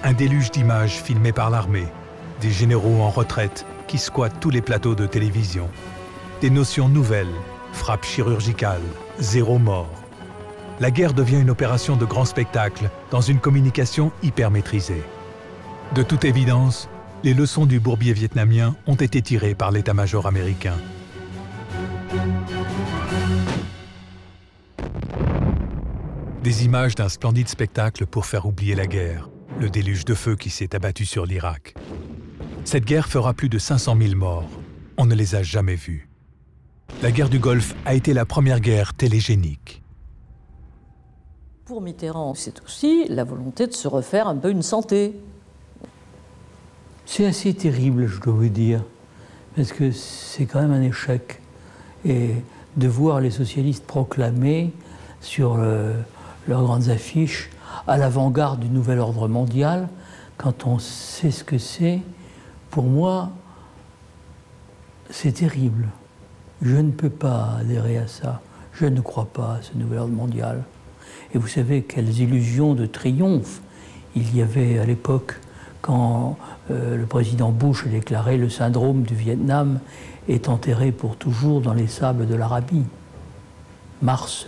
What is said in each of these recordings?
Un déluge d'images filmées par l'armée, des généraux en retraite qui squattent tous les plateaux de télévision, des notions nouvelles, frappe chirurgicale, zéro mort. La guerre devient une opération de grand spectacle dans une communication hyper maîtrisée. De toute évidence, les leçons du bourbier vietnamien ont été tirées par l'état-major américain. Des images d'un splendide spectacle pour faire oublier la guerre, le déluge de feu qui s'est abattu sur l'Irak. Cette guerre fera plus de 500 000 morts. On ne les a jamais vus. La guerre du Golfe a été la première guerre télégénique. Pour Mitterrand, c'est aussi la volonté de se refaire un peu une santé. C'est assez terrible, je dois vous dire, parce que c'est quand même un échec. Et de voir les socialistes proclamer sur leurs grandes affiches à l'avant-garde du nouvel ordre mondial, quand on sait ce que c'est, pour moi, c'est terrible. Je ne peux pas adhérer à ça. Je ne crois pas à ce nouvel ordre mondial. Et vous savez quelles illusions de triomphe il y avait à l'époque quand le président Bush a déclaré « Le syndrome du Vietnam est enterré pour toujours dans les sables de l'Arabie ». Mars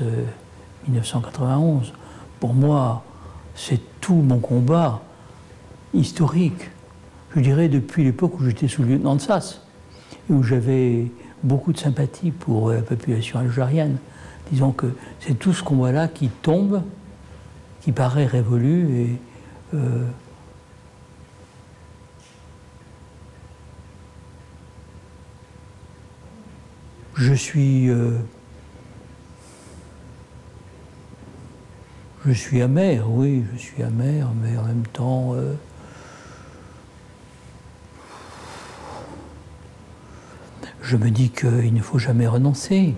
1991. Pour moi, c'est tout mon combat historique. Je dirais depuis l'époque où j'étais sous-lieutenant de SAS, et où j'avais beaucoup de sympathie pour la population algérienne. Disons que c'est tout ce combat-là qui tombe, qui paraît révolu, et je suis amer, oui, je suis amer, mais en même temps, je me dis qu'il ne faut jamais renoncer.